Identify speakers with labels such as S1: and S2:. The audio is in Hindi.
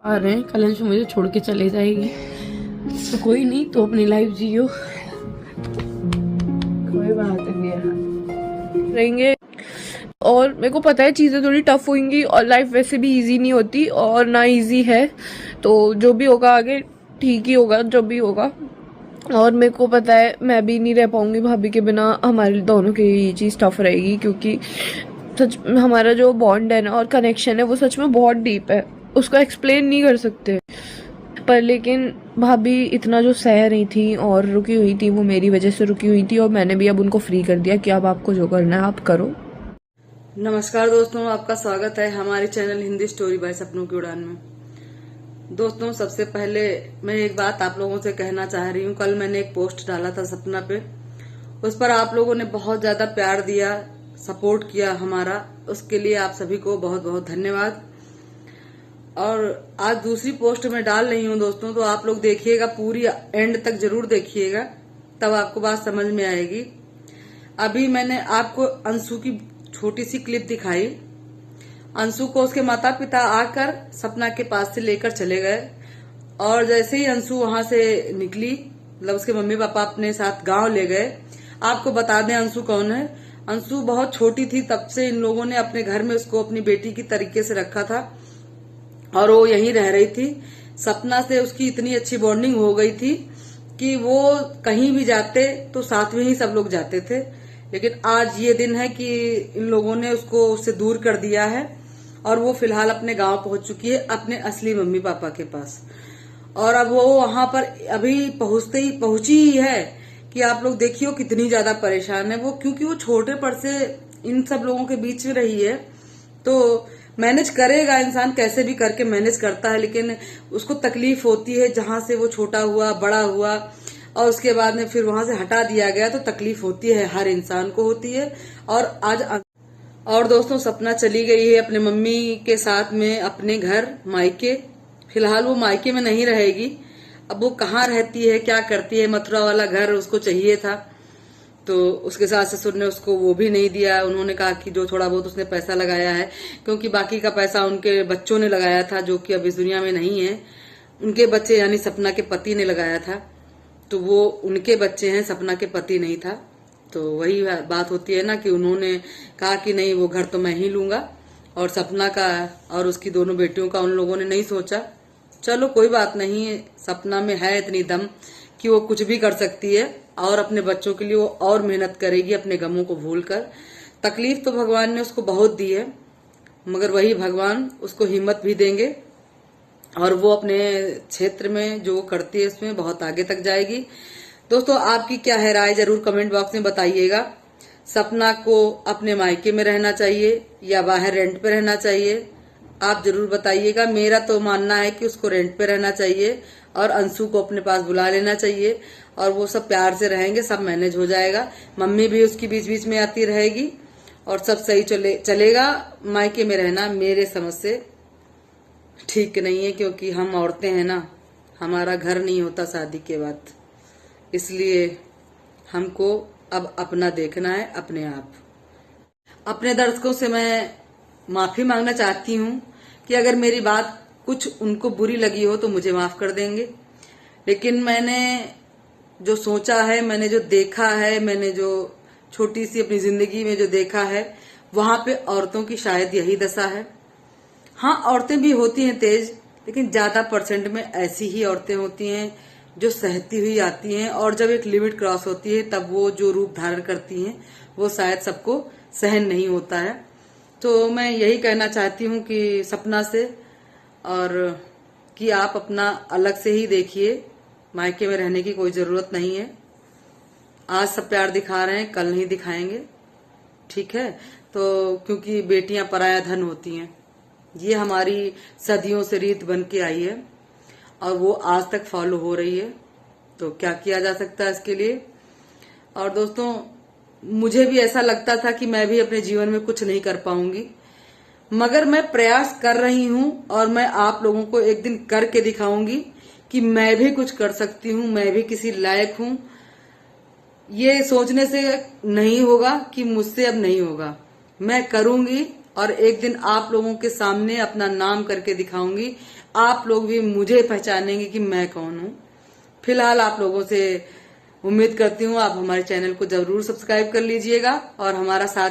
S1: आ रहे हैं, कल अंशु मुझे छोड़ के चले जाएगी तो कोई नहीं, तो अपनी लाइफ जियो, कोई बात नहीं है, रहेंगे। और मेरे को पता है चीज़ें थोड़ी टफ होंगी और लाइफ वैसे भी इजी नहीं होती और ना इजी है, तो जो भी होगा आगे ठीक ही होगा जो भी होगा। और मेरे को पता है मैं भी नहीं रह पाऊंगी भाभी के बिना, हमारे दोनों की ये चीज़ टफ रहेगी क्योंकि सच में हमारा जो बॉन्ड है ना और कनेक्शन है वो सच में बहुत डीप है, उसको एक्सप्लेन नहीं कर सकते। पर लेकिन भाभी इतना जो सह रही थी और रुकी हुई थी वो मेरी वजह से रुकी हुई थी और मैंने भी अब उनको फ्री कर दिया कि अब आपको जो करना है आप करो।
S2: नमस्कार दोस्तों, आपका स्वागत है हमारे चैनल हिंदी स्टोरी बाय सपनों की उड़ान में। दोस्तों, सबसे पहले मैं एक बात आप लोगों से कहना चाह रही हूँ। कल मैंने एक पोस्ट डाला था सपना पे, उस पर आप लोगों ने बहुत ज्यादा प्यार दिया, सपोर्ट किया हमारा, उसके लिए आप सभी को बहुत बहुत धन्यवाद। और आज दूसरी पोस्ट में डाल रही हूँ दोस्तों, तो आप लोग देखिएगा, पूरी एंड तक जरूर देखिएगा, तब आपको बात समझ में आएगी। अभी मैंने आपको अंशु की छोटी सी क्लिप दिखाई। अंशु को उसके माता पिता आकर सपना के पास से लेकर चले गए और जैसे ही अंशु वहां से निकली, मतलब उसके मम्मी पापा अपने साथ गांव ले गए। आपको बता दें अंशु कौन है। अंशु बहुत छोटी थी तब से इन लोगों ने अपने घर में उसको अपनी बेटी की तरीके से रखा था और वो यहीं रह रही थी। सपना से उसकी इतनी अच्छी बॉन्डिंग हो गई थी कि वो कहीं भी जाते तो साथ में ही सब लोग जाते थे। लेकिन आज ये दिन है कि इन लोगों ने उसको उससे दूर कर दिया है और वो फिलहाल अपने गांव पहुंच चुकी है, अपने असली मम्मी पापा के पास। और अब वो वहां पर अभी पहुंची ही है कि आप लोग देखियो कितनी ज्यादा परेशान है वो, क्योंकि वो छोटे पर से इन सब लोगों के बीच में रही है। तो मैनेज करेगा इंसान, कैसे भी करके मैनेज करता है, लेकिन उसको तकलीफ होती है जहां से वो छोटा हुआ बड़ा हुआ और उसके बाद में फिर वहां से हटा दिया गया, तो तकलीफ होती है, हर इंसान को होती है। और दोस्तों, सपना चली गई है अपने मम्मी के साथ में अपने घर मायके। फिलहाल वो मायके में नहीं रहेगी। अब वो कहाँ रहती है, क्या करती है, मथुरा वाला घर उसको चाहिए था तो उसके सास ससुर ने उसको वो भी नहीं दिया। उन्होंने कहा कि जो थोड़ा बहुत उसने पैसा लगाया है, क्योंकि बाकी का पैसा उनके बच्चों ने लगाया था जो कि अब इस दुनिया में नहीं है। उनके बच्चे यानी सपना के पति ने लगाया था, तो वो उनके बच्चे हैं, सपना के पति नहीं था। तो वही बात होती है ना कि उन्होंने कहा कि नहीं, वो घर तो मैं ही लूंगा, और सपना का और उसकी दोनों बेटियों का उन लोगों ने नहीं सोचा। चलो कोई बात नहीं है, सपना में है इतनी दम कि वो कुछ भी कर सकती है और अपने बच्चों के लिए वो और मेहनत करेगी अपने गमों को भूलकर। तकलीफ तो भगवान ने उसको बहुत दी है, मगर वही भगवान उसको हिम्मत भी देंगे और वो अपने क्षेत्र में जो करती है उसमें बहुत आगे तक जाएगी। दोस्तों, आपकी क्या है राय, जरूर कमेंट बॉक्स में बताइएगा। सपना को अपने मायके में रहना चाहिए या बाहर रेंट पे रहना चाहिए, आप जरूर बताइएगा। मेरा तो मानना है कि उसको रेंट पे रहना चाहिए और अंशु को अपने पास बुला लेना चाहिए और वो सब प्यार से रहेंगे, सब मैनेज हो जाएगा। मम्मी भी उसकी बीच बीच में आती रहेगी और सब सही चलेगा। मायके में रहना मेरे समझ से ठीक नहीं है, क्योंकि हम औरतें हैं ना, हमारा घर नहीं होता शादी के बाद, इसलिए हमको अब अपना देखना है, अपने आप। अपने दर्शकों से मैं माफी मांगना चाहती हूँ कि अगर मेरी बात कुछ उनको बुरी लगी हो तो मुझे माफ कर देंगे। लेकिन मैंने जो सोचा है, मैंने जो देखा है, मैंने जो छोटी सी अपनी जिंदगी में जो देखा है, वहां पे औरतों की शायद यही दशा है। हाँ, औरतें भी होती हैं तेज, लेकिन ज्यादा परसेंट में ऐसी ही औरतें होती हैं जो सहती हुई आती हैं, और जब एक लिमिट क्रॉस होती है तब वो जो रूप धारण करती हैं वो शायद सबको सहन नहीं होता है। तो मैं यही कहना चाहती हूँ कि सपना से, और कि आप अपना अलग से ही देखिए, मायके में रहने की कोई जरूरत नहीं है। आज सब प्यार दिखा रहे हैं, कल नहीं दिखाएंगे, ठीक है। तो क्योंकि बेटियां पराया धन होती हैं, ये हमारी सदियों से रीत बन के आई है और वो आज तक फॉलो हो रही है, तो क्या किया जा सकता है इसके लिए। और दोस्तों, मुझे भी ऐसा लगता था कि मैं भी अपने जीवन में कुछ नहीं कर पाऊंगी, मगर मैं प्रयास कर रही हूं और मैं आप लोगों को एक दिन करके दिखाऊंगी कि मैं भी कुछ कर सकती हूं, मैं भी किसी लायक हूं। ये सोचने से नहीं होगा कि मुझसे अब नहीं होगा, मैं करूंगी और एक दिन आप लोगों के सामने अपना नाम करके दिखाऊंगी। आप लोग भी मुझे पहचानेंगे कि मैं कौन हूँ। फिलहाल आप लोगों से उम्मीद करती हूँ आप हमारे चैनल को जरूर सब्सक्राइब कर लीजिएगा और हमारा साथ